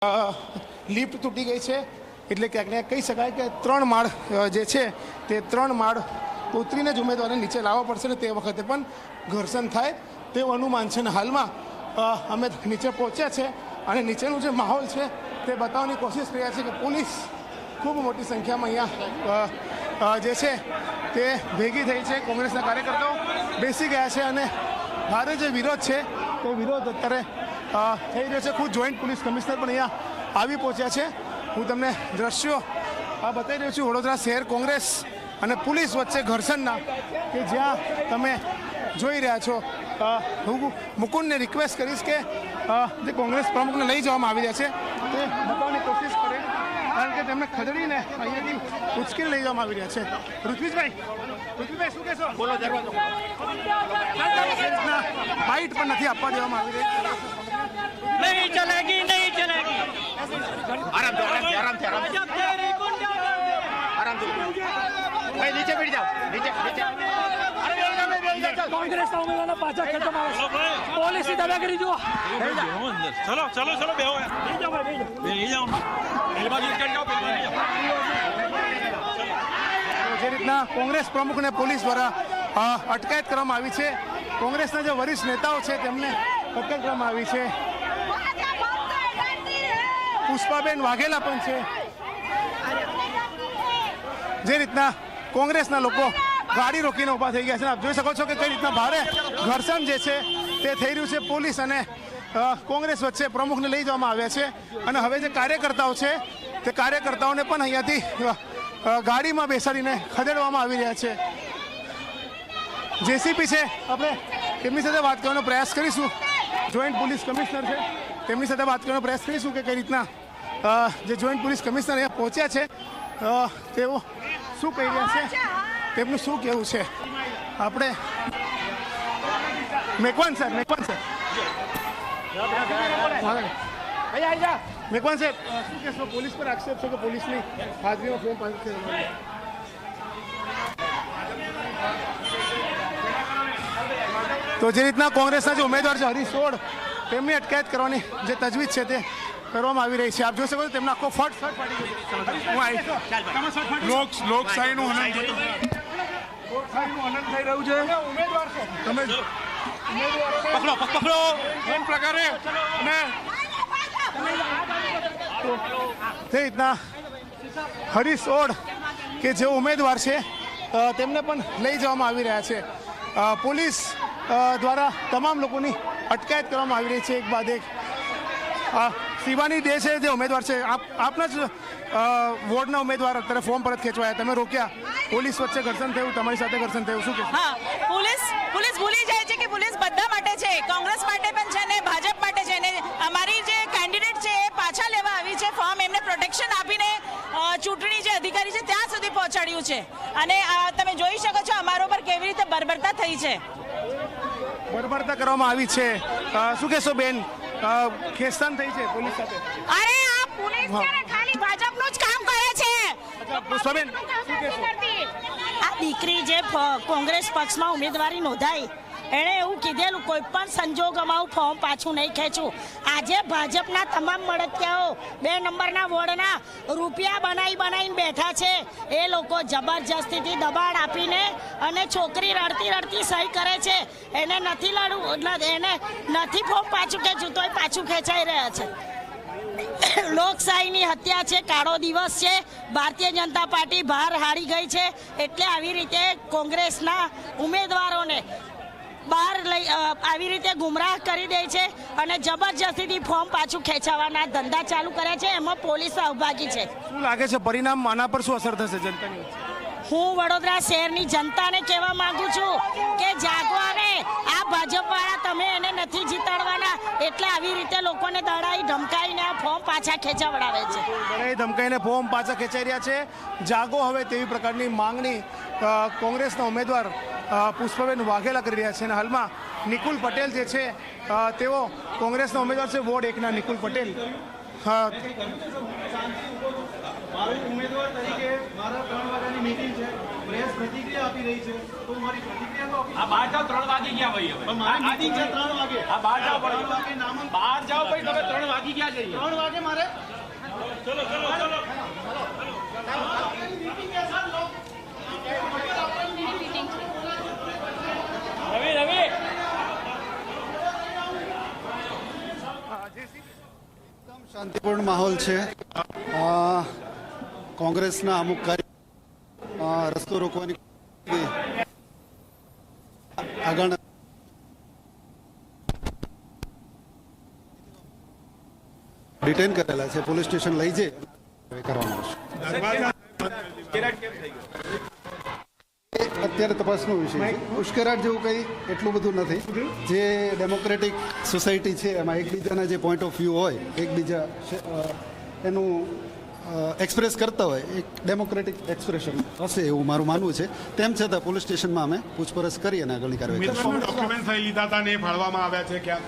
Lift તૂટી ગઈ છે એટલે ક્યાંક ને કહી શકાય કે 3 માળ જે છે તે 3 માળ ઉતરીને જ ઉમેદવારને નીચે લાવવા પડશે ને તે વખતે પણ ઘર્ષણ થાય તેવું અનુમાન છે ને હાલમાં અમે નીચે પહોંચ્યા છે અને નીચેનું જે માહોલ છે તે બતાવવાની કોશિશ કર્યા છે કે પોલીસ ખૂબ મોટી સંખ્યામાં અહીંયા જે છે તે ભેગી થઈ છે। કોંગ્રેસના કાર્યકર્તાઓ બેસી ગયા છે અને ભારે જે વિરોધ છે તે વિરોધ અત્યારે થઈ રહ્યો છે। ખુદ જોઈન્ટ પોલીસ કમિશનર પણ અહીંયા આવી પહોંચ્યા છે। હું તમને દ્રશ્યો બતાવી રહ્યો છું વડોદરા શહેર કોંગ્રેસ અને પોલીસ વચ્ચે ઘર્ષણના કે જ્યાં તમે જોઈ રહ્યા છો। હું મુકુંદને રિક્વેસ્ટ કરીશ કે જે કોંગ્રેસ પ્રમુખને લઈ જવામાં આવી રહ્યા છે તે બતાવવાની કોશિશ કરે કારણ કે તેમને ખદેડીને અહીંયાથી ઉચકીને લઈ જવામાં આવી રહ્યા છે। ઋત્વિજભાઈ શું કહેશો? બોલો દરવાજો ફાઇટ પણ નથી આપવા દેવામાં આવી રહી। नहीं चलेगी नहीं चलेगी। आराम से भाई नीचे बैठ जाओ नीचे कांग्रेस उम्मीदवार पाछा खेचा पोलिस ની દાદાગીરી જુઓ। चलो चलो चलो बेहो જે રીતના કોંગ્રેસ પ્રમુખને પોલીસ દ્વારા અટકાયત કરવામાં આવી છે। કોંગ્રેસના જે વરિષ્ઠ નેતાઓ છે તેમને અટકાયત કરવામાં આવી છે। પુષ્પાબેન વાઘેલા પણ છે। જે રીતના કોંગ્રેસના લોકો ગાડી રોકીને ઊભા થઈ ગયા છે। આપ જોઈ શકો છો કે કઈ રીતના ભારે ઘર્ષણ જે છે તે થઈ રહ્યું છે। પોલીસ અને કોંગ્રેસ વચ્ચે પ્રમુખને લઈ જવામાં આવ્યા છે અને હવે જે કાર્યકર્તાઓ છે તે કાર્યકર્તાઓને પણ અહીંયાથી ગાડીમાં બેસાડીને ખદેડવામાં આવી રહ્યા છે। જેસીપી છે આપણે તેમની સાથે વાત કરવાનો પ્રયાસ કરીશું। જોઈન્ટ પોલીસ કમિશનર છે તેમની સાથે વાત કરવાનો પ્રયાસ કરીશું કે કઈ રીતના જે જોઈન્ટ પોલીસ કમિશનર અહીંયા પહોંચ્યા છે તેઓ શું કહી રહ્યા છે તેમનું શું કહેવું છે। આપણે મેકવાન સાહેબ મેકવાન સાહેબ શું કહેશો? પોલીસ પર આક્ષેપ છે કે પોલીસની હાજરીમાં ફોર્મ પાસ કરવામાં તો જે રીતના કોંગ્રેસના જે ઉમેદવાર છે હરીશ સોઢ તેમની અટકાયત કરવાની જે તજવીજ છે તે કરવામાં આવી રહી છે। આપ જોઈ શકો છો તેમના આખો ફટ લોકશાહીનું હનન થઈ રહ્યું છે। તમે પકડો એમ પ્રકારે તે રીતના હરીશ સોઢ કે જે ઉમેદવાર છે તેમને પણ લઈ જવામાં આવી રહ્યા છે। પોલીસ દ્વારા તમામ લોકોની અટકાયત કરવામાં આવી રહી છે એક બાદ એક। શિવાની ડે છે જે ઉમેદવાર છે આપના જ વોર્ડના ઉમેદવાર અત્યારે ફોર્મ પરત ખેંચવાયા તમે રોક્યા પોલીસ વચ્ચે ઘર્ષણ થયું તમારી સાથે ઘર્ષણ થયું શું કહેશો? હા પોલીસ ભૂલી જાય છે કે પોલીસ બધા માટે છે કોંગ્રેસ માટે પણ છે ને ભાજપ માટે છે ને અમારી જે કેન્ડિડેટ છે એ પાછા લેવા આવી છે ફોર્મ એમને પ્રોટેક્શન આપીને ચૂંટણી જે અધિકારી છે ત્યાં સુધી પહોંચાડ્યું છે અને તમે જોઈ શકો છો અમારો પર કેવી રીતે બર્બરતા થઈ છે। બર્બરતા કરવામાં આવી છે શું કહેશો બેન? ખેંચતાણ થઈ છે પોલીસ સાથે? અરે આ પોલીસ છે ને ખાલી ભાજપનું જ કામ કરે છે। પુષ્પાબેન શું કહેશો? આ દીકરી જે કોંગ્રેસ પક્ષમાં ઉમેદવારી નોંધાઈ એણે એવું કીધેલું કોઈ પણ સંજોગોમાં હું ફોર્મ પાછું નહીં ખેંચું। આજે ભાજપના તમામ મળતિયાઓ 2 નંબરના વોર્ડના રૂપિયા બનાવીને બેઠા છે। એ લોકો જબરજસ્તીથી દબાણ આપીને અને છોકરી રડતી સહી કરે છે એને નથી લડવું એને નથી ફોર્મ પાછું ખેંચું તોય પાછું ખેંચાઈ રહ્યા છે। લોકશાહીની હત્યા છે કાળો દિવસ છે। ભારતીય જનતા પાર્ટી બહાર હારી ગઈ છે એટલે આવી રીતે કોંગ્રેસના ઉમેદવારોને બહાર લઈ આવી રીતે ગુમરાહ કરી દે છે અને જબરજસ્તીથી ફોર્મ પાછું ખેંચાવાના ધંધા ચાલુ કરે છે એમાં પોલીસ સહભાગી છે। શું લાગે છે પરિણામ આના પર શું અસર થશે જનતાની? હું વડોદરા શહેરની જનતાને કહેવા માંગુ છું કે જાગો આવે આ ભાજપવાળા તમે એને નથી જીતાડવાના એટલે આવી રીતે લોકોને દડાઈ ધમકાઈને આ ફોર્મ પાછા ખેંચાવડાવે છે। દડાઈ ધમકાઈને ફોર્મ પાછા ખેંચાઈ રહ્યા છે। જાગો હવે તેવી પ્રકારની માંગણી કોંગ્રેસના ઉમેદવાર પુષ્પાબેન વાઘેલા કરી રહ્યા છે અને હાલમાં નિકુલ પટેલ જે છે તેઓ કોંગ્રેસના ઉમેદવાર છે વોર્ડ 1ના નિકુલ પટેલ હા મારું ઉમેદવાર તરીકે મારા 3 વાગ્યાની મીટિંગ છે, પ્રેસ પ્રતિક્રિયા આપી રહી છે, તો મારી પ્રતિક્રિયા તો આપી. આ બહાર જાઓ 3 વાગી ગયા ભાઈ હવે. પણ મારી મીટિંગ છે 3 વાગે. આ બહાર જાઓ 3 વાગે નામાંકન. બહાર જાઓ ભાઈ તમે 3 વાગી ગયા છે 3 વાગે મારે શાંતિપૂર્ણ માહોલ છે. કોંગ્રેસના અમુક કાર્ય રસ્તો રોકવાની આગળ ડિટેન કરેલા છે, પોલીસ સ્ટેશન લઈ જઈ કરવાનું છે. અત્યારે તપાસનો વિષય છે. ઉશ્કેરાટ જેવું કંઈ એટલું બધું નથી. જે ડેમોક્રેટિક સોસાયટી છે એમાં એકબીજાના જે પોઈન્ટ ઓફ વ્યૂ હોય, એકબીજા એનું એક્સપ્રેસ કરતા હોય, એક ડેમોક્રેટિક એક્સપ્રેશન હશે એવું મારું માનવું છે. તેમ છતાં પોલીસ સ્ટેશનમાં અમે પૂછપરછ કરી અને આગળની કાર્યવાહી કરીશું. ડોક્યુમેન્ટ લઈ લીધા હતા ને એ ફાળવામાં આવ્યા છે ક્યાં?